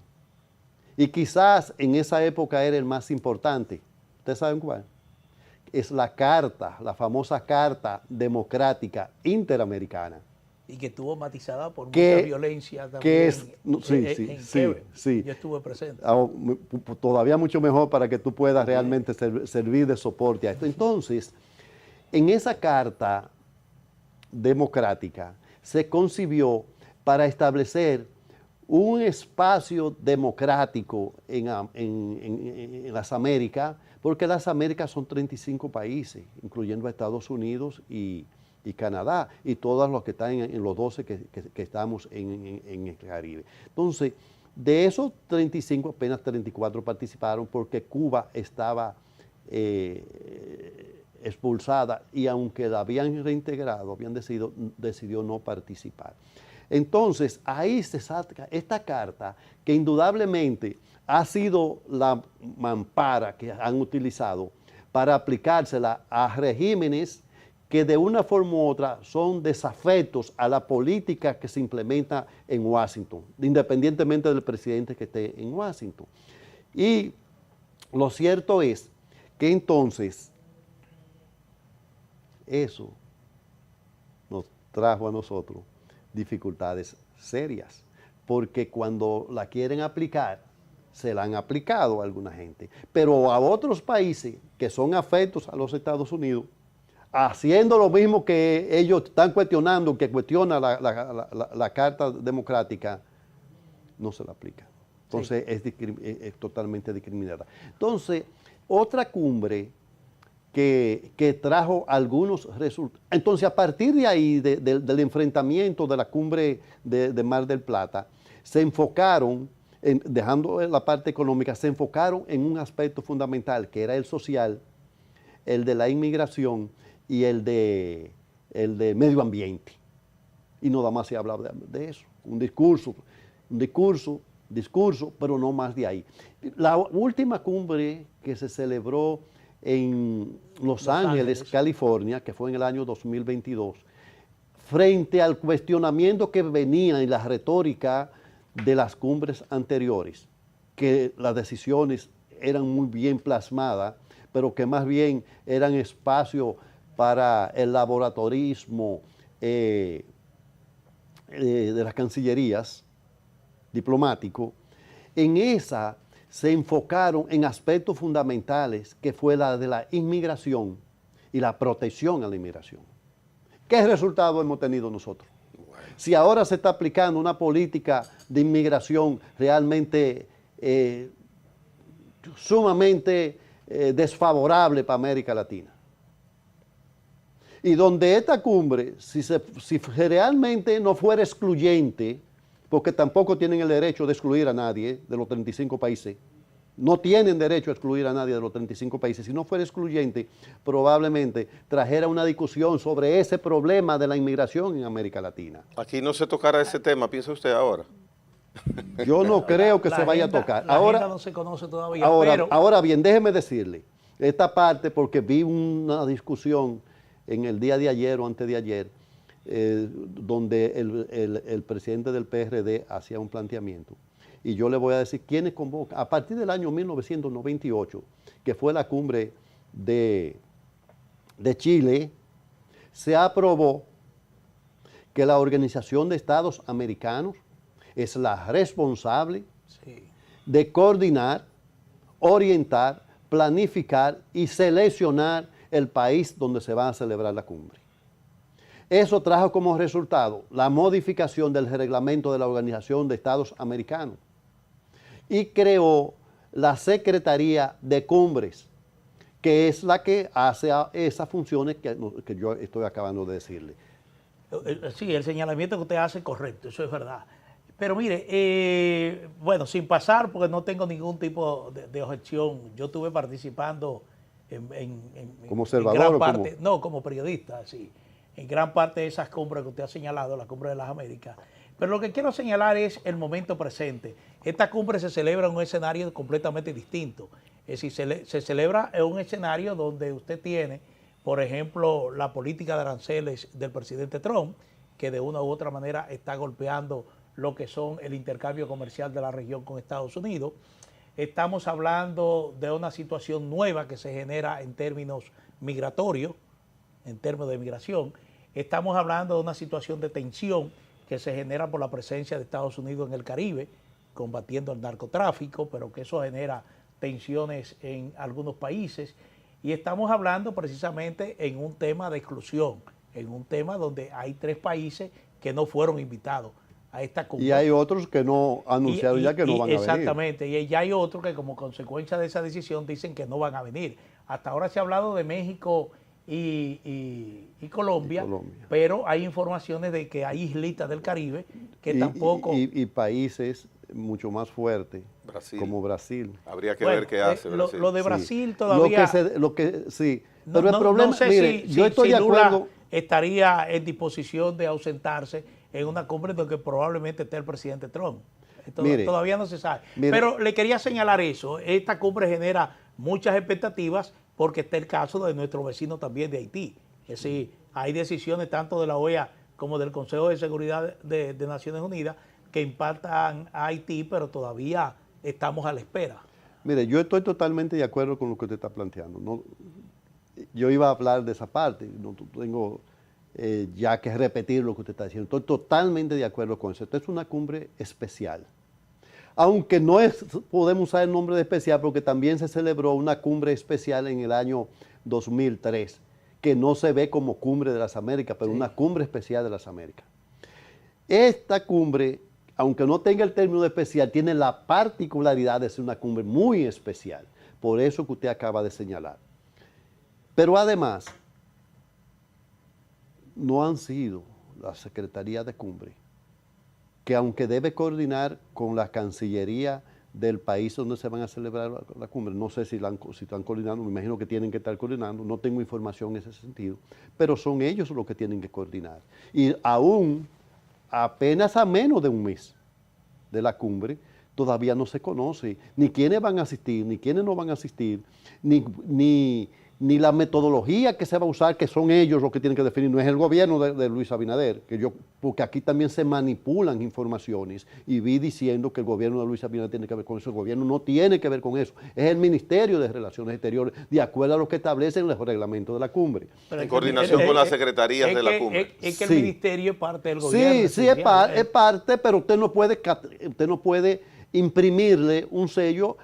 Y quizás en esa época era el más importante. ¿Ustedes saben cuál? Es la carta, la famosa Carta Democrática Interamericana. Y que estuvo matizada por mucha violencia también sí. Yo estuve presente. Todavía mucho mejor para que tú puedas realmente servir de soporte a esto. Entonces, en esa Carta Democrática se concibió para establecer un espacio democrático en las Américas, porque las Américas son 35 países, incluyendo a Estados Unidos y Canadá, y todos los que están en los 12 que estamos en el Caribe. Entonces, de esos 35, apenas 34 participaron porque Cuba estaba expulsada y aunque la habían reintegrado, decidió no participar. Entonces, ahí se saca esta carta que indudablemente ha sido la mampara que han utilizado para aplicársela a regímenes que de una forma u otra son desafectos a la política que se implementa en Washington, independientemente del presidente que esté en Washington. Y lo cierto es que entonces eso nos trajo a nosotros dificultades serias, porque cuando la quieren aplicar, se la han aplicado a alguna gente, pero a otros países que son afectos a los Estados Unidos, haciendo lo mismo que ellos están cuestionando, que cuestiona la Carta Democrática, no se la aplica. Entonces es totalmente discriminada. Entonces, otra cumbre que trajo algunos resultados. Entonces, a partir de ahí, del enfrentamiento de la cumbre de Mar del Plata, se enfocaron, dejando la parte económica, se enfocaron en un aspecto fundamental, que era el social, el de la inmigración y el de medio ambiente. Y nada más se hablaba de eso. Un discurso, pero no más de ahí. La última cumbre que se celebró en Los Ángeles, California, que fue en el año 2022, frente al cuestionamiento que venía en la retórica de las cumbres anteriores, que las decisiones eran muy bien plasmadas, pero que más bien eran espacio para el laboratorismo de las cancillerías diplomático. En esa se enfocaron en aspectos fundamentales, que fue la de la inmigración y la protección a la inmigración. ¿Qué resultado hemos tenido nosotros? Si ahora se está aplicando una política de inmigración realmente sumamente desfavorable para América Latina. Y donde esta cumbre, si realmente no fuera excluyente, porque tampoco tienen el derecho de excluir a nadie de los 35 países, no tienen derecho a excluir a nadie de los 35 países, si no fuera excluyente, probablemente trajera una discusión sobre ese problema de la inmigración en América Latina. Aquí no se tocará ese tema, piensa usted ahora. Yo no creo que se vaya a tocar. La agenda no se conoce todavía, pero... Ahora bien, déjeme decirle, esta parte, porque vi una discusión en el día de ayer o antes de ayer, donde el presidente del PRD hacía un planteamiento. Y yo le voy a decir quiénes convocan. A partir del año 1998, que fue la cumbre de Chile, se aprobó que la Organización de Estados Americanos es la responsable de coordinar, orientar, planificar y seleccionar el país donde se va a celebrar la cumbre. Eso trajo como resultado la modificación del reglamento de la Organización de Estados Americanos y creó la Secretaría de Cumbres, que es la que hace esas funciones que yo estoy acabando de decirle. Sí, el señalamiento que usted hace es correcto, eso es verdad. Pero mire, bueno, sin pasar, porque no tengo ningún tipo de objeción, yo estuve participando ¿como observador gran o parte, como? no, como periodista, sí, en gran parte de esas cumbres que usted ha señalado, la cumbre de las Américas. Pero lo que quiero señalar es el momento presente. Esta cumbre se celebra en un escenario completamente distinto. Es decir, se celebra en un escenario donde usted tiene, por ejemplo, la política de aranceles del presidente Trump, que de una u otra manera está golpeando lo que son el intercambio comercial de la región con Estados Unidos. Estamos hablando de una situación nueva que se genera en términos migratorios, en términos de migración. Estamos hablando de una situación de tensión que se genera por la presencia de Estados Unidos en el Caribe, combatiendo el narcotráfico, pero que eso genera tensiones en algunos países. Y estamos hablando precisamente en un tema de exclusión, en un tema donde hay 3 países que no fueron invitados a esta cumbre. Y hay otros que no anunciaron ya que no van a venir. Exactamente, y ya hay otros que como consecuencia de esa decisión dicen que no van a venir. Hasta ahora se ha hablado de México y Colombia, pero hay informaciones de que hay islitas del Caribe que tampoco... Y países mucho más fuertes, como Brasil. Habría que ver qué hace Brasil. Lo de Brasil todavía... Sí, pero el problema... No sé mire, yo estoy de Lula acuerdo... estaría en disposición de ausentarse en una cumbre donde probablemente esté el presidente Trump. Todavía no se sabe. Pero le quería señalar eso. Esta cumbre genera muchas expectativas porque está el caso de nuestro vecino también de Haití. Es decir, hay decisiones tanto de la OEA como del Consejo de Seguridad de Naciones Unidas que impactan a Haití, pero todavía estamos a la espera. Mire, yo estoy totalmente de acuerdo con lo que usted está planteando. No, yo iba a hablar de esa parte, no tengo ya que repetir lo que usted está diciendo. Estoy totalmente de acuerdo con eso. Esto es una cumbre especial. Aunque no podemos usar el nombre de especial porque también se celebró una cumbre especial en el año 2003, que no se ve como cumbre de las Américas, pero una cumbre especial de las Américas. Esta cumbre, aunque no tenga el término de especial, tiene la particularidad de ser una cumbre muy especial, por eso que usted acaba de señalar. Pero además, no han sido la Secretaría de Cumbre, que aunque debe coordinar con la Cancillería del país donde se van a celebrar la cumbre, no sé si están coordinando, me imagino que tienen que estar coordinando, no tengo información en ese sentido, pero son ellos los que tienen que coordinar. Y aún apenas a menos de un mes de la cumbre, todavía no se conoce ni quiénes van a asistir, ni quiénes no van a asistir, ni la metodología que se va a usar, que son ellos los que tienen que definir, no es el gobierno de Luis Abinader, porque aquí también se manipulan informaciones y vi diciendo que el gobierno de Luis Abinader tiene que ver con eso. El gobierno no tiene que ver con eso, es el Ministerio de Relaciones Exteriores, de acuerdo a lo que establecen los reglamentos de la cumbre. Pero en coordinación con las secretarías de la cumbre. Es que el ministerio es parte del gobierno. Sí, es parte, pero usted no puede imprimirle un sello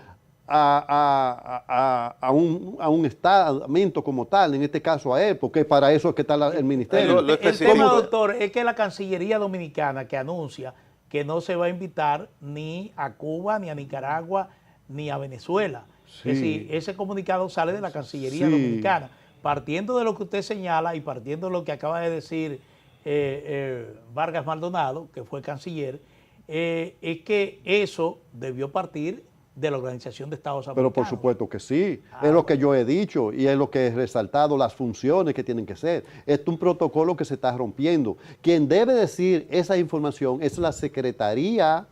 a un estamento como tal, en este caso a él, porque para eso es que está el ministerio. El tema, doctor, es que la Cancillería Dominicana que anuncia que no se va a invitar ni a Cuba, ni a Nicaragua, ni a Venezuela. Es decir, ese comunicado sale de la Cancillería Dominicana. Partiendo de lo que usted señala y partiendo de lo que acaba de decir Vargas Maldonado, que fue canciller, es que eso debió partir de la Organización de Estados Americanos. Pero por supuesto que sí, es lo que yo he dicho y es lo que he resaltado, las funciones que tienen que ser. Esto es un protocolo que se está rompiendo. Quien debe decir esa información es la Secretaría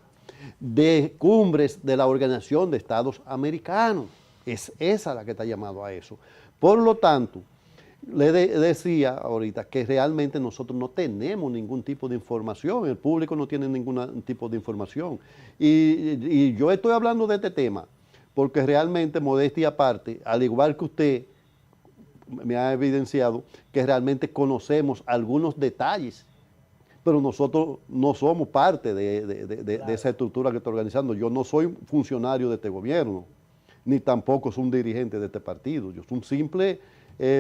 de Cumbres de la Organización de Estados Americanos. Es esa la que está llamado a eso. Por lo tanto, le decía ahorita que realmente nosotros no tenemos ningún tipo de información, el público no tiene ningún tipo de información. Y yo estoy hablando de este tema porque realmente, modestia aparte, al igual que usted me ha evidenciado, que realmente conocemos algunos detalles, pero nosotros no somos parte de esa estructura que está organizando. Yo no soy funcionario de este gobierno, ni tampoco soy un dirigente de este partido. Yo soy un simple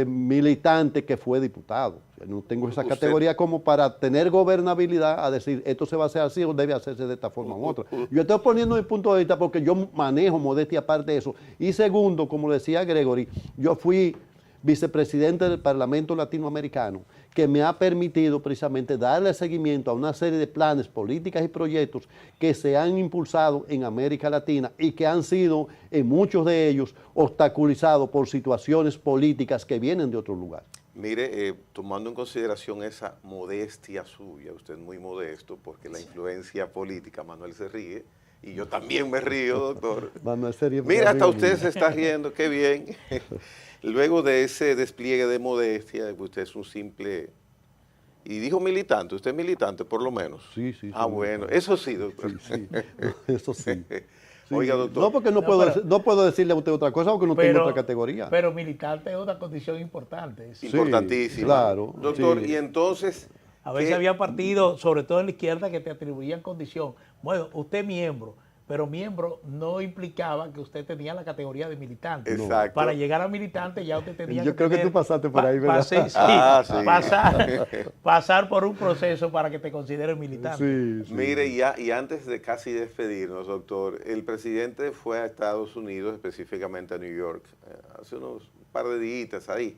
militante que fue diputado. O sea, no tengo esa categoría como para tener gobernabilidad a decir esto se va a hacer así o debe hacerse de esta forma u otra. Yo estoy poniendo mi punto de vista porque yo manejo, modestia aparte de eso. Y segundo, como decía Gregory, yo fui vicepresidente del Parlamento Latinoamericano, que me ha permitido precisamente darle seguimiento a una serie de planes, políticas y proyectos que se han impulsado en América Latina y que han sido, en muchos de ellos, obstaculizados por situaciones políticas que vienen de otro lugar. Mire, tomando en consideración esa modestia suya, usted es muy modesto, porque la influencia política, Manuel se ríe, y yo también me río, doctor. Manuel se ríe. Mira, hasta usted se está riendo, qué bien. Luego de ese despliegue de modestia, usted es un simple, y dijo militante, usted es militante por lo menos. Sí, sí. Ah, bueno, eso sí, doctor. Sí, eso sí. Sí. Oiga, doctor. No, porque no puedo decirle a usted otra cosa porque no tengo otra categoría. Pero militante es una condición importante. Sí, importantísima. Claro. Doctor, sí. Y entonces... A veces había partidos, sobre todo en la izquierda, que te atribuían condición. Bueno, usted es miembro, pero miembro no implicaba que usted tenía la categoría de militante. Exacto. Para llegar a militante ya usted tenía Yo creo que tú pasaste por ahí, ¿verdad? Sí, sí. Pasar por un proceso para que te consideren militante. Sí. Mire, y antes de casi despedirnos, doctor, el presidente fue a Estados Unidos, específicamente a New York, hace unos par de días ahí.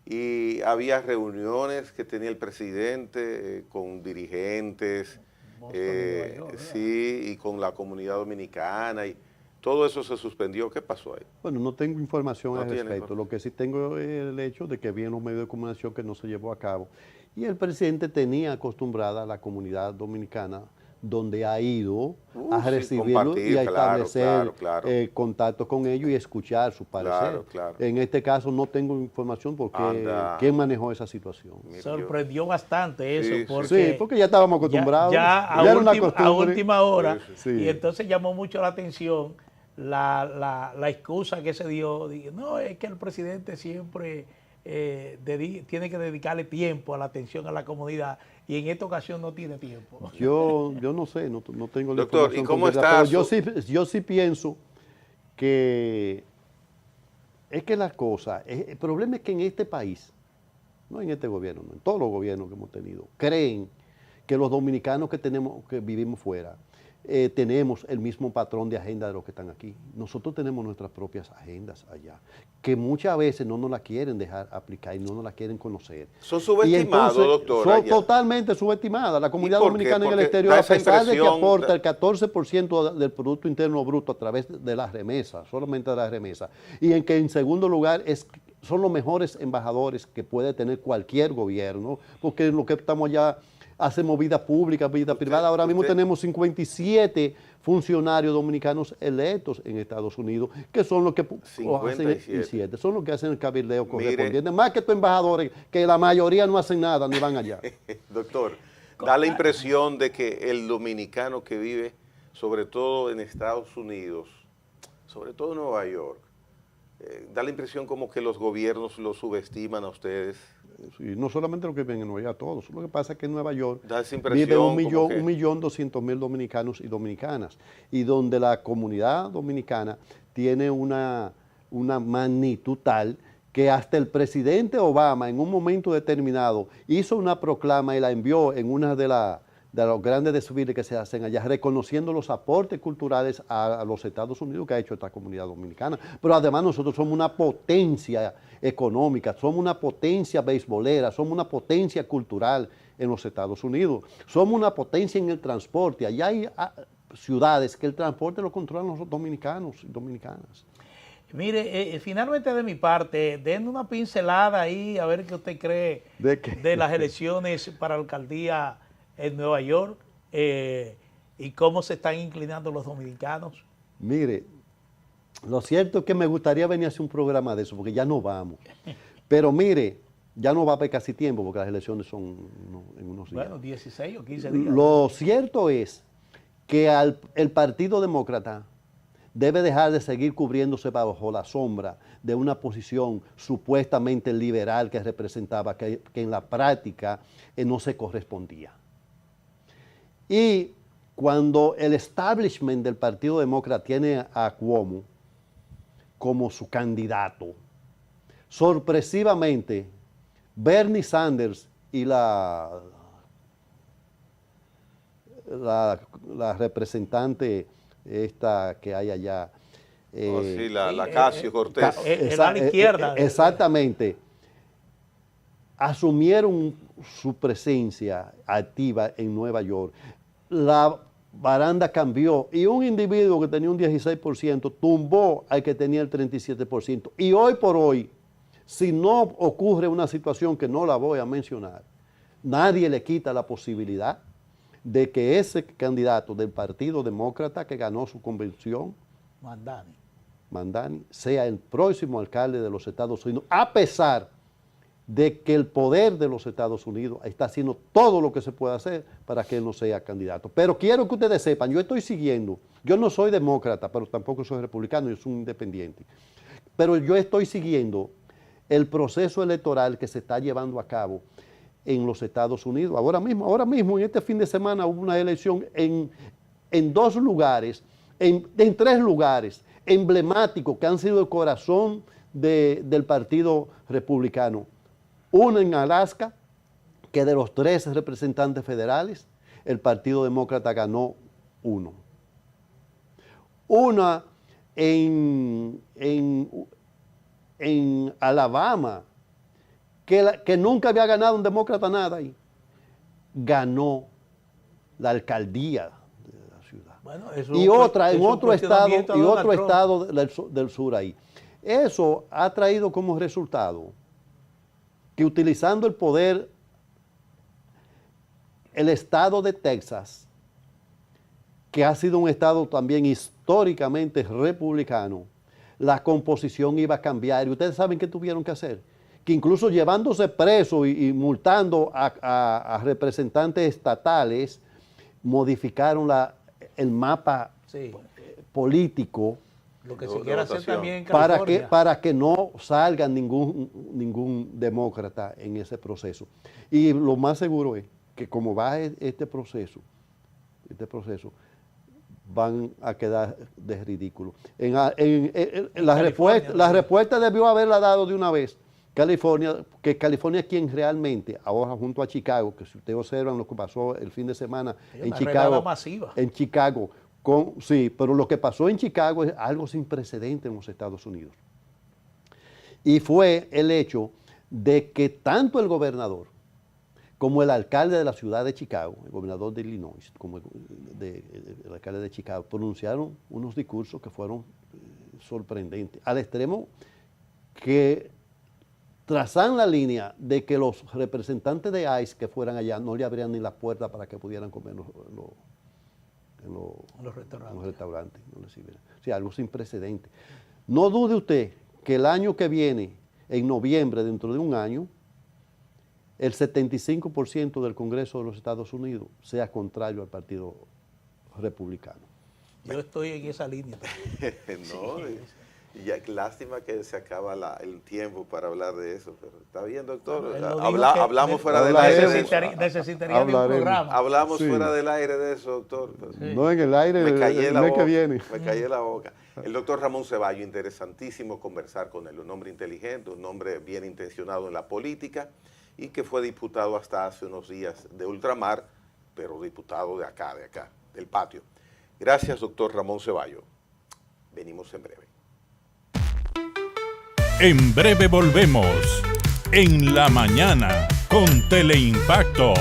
Y había reuniones que tenía el presidente con dirigentes, sí, y con la comunidad dominicana, y todo eso se suspendió. ¿Qué pasó ahí? Bueno, no tengo información al respecto. Información. Lo que sí tengo es el hecho de que vi en los medios de comunicación que no se llevó a cabo. Y el presidente tenía acostumbrada a la comunidad dominicana, donde ha ido a recibirlo y a establecer contacto con ellos y escuchar su parecer. Claro. En este caso no tengo información porque ¿quién manejó esa situación? Sorprendió bastante eso. Porque ya estábamos acostumbrados. Ya a última hora. Sí. Y entonces llamó mucho la atención la excusa que se dio. No, es que el presidente siempre tiene que dedicarle tiempo a la atención a la comunidad y en esta ocasión no tiene tiempo. Yo no sé, no tengo la doctor, información. ¿y cómo completa, está? pero yo sí pienso que es que las cosas, el problema es que en este país, no en este gobierno, no, en todos los gobiernos que hemos tenido, creen que los dominicanos que vivimos fuera, tenemos el mismo patrón de agenda de los que están aquí. Nosotros tenemos nuestras propias agendas allá, que muchas veces no nos la quieren dejar aplicar y no nos la quieren conocer. Son subestimados, doctor. Son totalmente subestimadas. La comunidad dominicana en el exterior, a pesar de que aporta el 14% del Producto Interno Bruto a través de las remesas, solamente de las remesas, y en que en segundo lugar son los mejores embajadores que puede tener cualquier gobierno, porque lo que estamos allá hacemos vida pública, vida privada. Ahora mismo tenemos 57 funcionarios dominicanos electos en Estados Unidos, que son los que son los que hacen el cabildeo correspondiente. Más que estos embajadores, que la mayoría no hacen nada ni van allá. Doctor, da la impresión de que el dominicano que vive, sobre todo en Estados Unidos, sobre todo en Nueva York, da la impresión como que los gobiernos lo subestiman a ustedes. Sí, no solamente los que viven en Nueva York, todos. Lo que pasa es que en Nueva York vive 1.200.000 dominicanos y dominicanas, y donde la comunidad dominicana tiene una magnitud tal que hasta el presidente Obama en un momento determinado hizo una proclama y la envió en una de de los grandes desfiles que se hacen allá, reconociendo los aportes culturales a los Estados Unidos que ha hecho esta comunidad dominicana. Pero además nosotros somos una potencia económica, somos una potencia beisbolera, somos una potencia cultural en los Estados Unidos, somos una potencia en el transporte. Allá hay ciudades que el transporte lo controlan los dominicanos y dominicanas. Mire, finalmente de mi parte, den una pincelada ahí a ver qué usted cree de las elecciones para la alcaldía en Nueva York y cómo se están inclinando los dominicanos. Mire, lo cierto es que me gustaría venir a hacer un programa de eso, porque ya no vamos. Pero mire, ya no va a haber casi tiempo, porque las elecciones son en unos días. Bueno, 16 o 15 días. Lo cierto es que el Partido Demócrata debe dejar de seguir cubriéndose bajo la sombra de una posición supuestamente liberal que representaba, que en la práctica no se correspondía. Y cuando el establishment del Partido Demócrata tiene a Cuomo como su candidato, sorpresivamente Bernie Sanders y la representante esta que hay allá. Sí, la Ocasio-Cortez. A la izquierda. Exactamente. Asumieron su presencia activa en Nueva York. La baranda cambió y un individuo que tenía un 16% tumbó al que tenía el 37%. Y hoy por hoy, si no ocurre una situación que no la voy a mencionar, nadie le quita la posibilidad de que ese candidato del Partido Demócrata que ganó su convención, Mamdani, sea el próximo alcalde de los Estados Unidos, a pesar de que el poder de los Estados Unidos está haciendo todo lo que se puede hacer para que él no sea candidato. Pero quiero que ustedes sepan, yo estoy siguiendo, yo no soy demócrata, pero tampoco soy republicano, yo soy un independiente, pero yo estoy siguiendo el proceso electoral que se está llevando a cabo en los Estados Unidos. Ahora mismo, en este fin de semana hubo una elección en dos lugares, en tres lugares emblemáticos que han sido el corazón del Partido Republicano. Uno en Alaska, que de los 3 representantes federales, el Partido Demócrata ganó 1. Una en Alabama, que nunca había ganado un demócrata nada ahí, ganó la alcaldía de la ciudad. Bueno, y otra en otro estado del sur ahí. Eso ha traído como resultado que utilizando el poder, el estado de Texas, que ha sido un estado también históricamente republicano, la composición iba a cambiar. Y ustedes saben qué tuvieron que hacer, que incluso llevándose preso y multando a representantes estatales, modificaron el mapa político. Lo que se quiere hacer también en California. Para que no salga ningún demócrata en ese proceso. Y lo más seguro es que como va este proceso, van a quedar de ridículo. La respuesta debió haberla dado de una vez California, que California es quien realmente, ahora junto a Chicago, que si ustedes observan lo que pasó el fin de semana en Chicago, sí, pero lo que pasó en Chicago es algo sin precedente en los Estados Unidos. Y fue el hecho de que tanto el gobernador como el alcalde de la ciudad de Chicago, el gobernador de Illinois, como el alcalde de Chicago, pronunciaron unos discursos que fueron sorprendentes, al extremo que trazan la línea de que los representantes de ICE que fueran allá no le abrían ni la puerta para que pudieran comer en los restaurantes. No les sirvieran. O sea, algo sin precedente. No dude usted que el año que viene, en noviembre, dentro de un año, el 75% del Congreso de los Estados Unidos sea contrario al Partido Republicano. Yo estoy en esa línea. No, ya lástima que se acaba el tiempo para hablar de eso, pero está bien, doctor. Hablamos fuera del aire. Necesitaría de un programa. Hablamos fuera del aire de eso, doctor. Sí. No en el aire el mes que viene. Me callé la boca. El doctor Ramón Ceballos, interesantísimo conversar con él, un hombre inteligente, un hombre bien intencionado en la política y que fue diputado hasta hace unos días de ultramar pero diputado de acá, del patio. Gracias, doctor Ramón Ceballos. Venimos en breve. En breve volvemos. En la mañana con Teleimpacto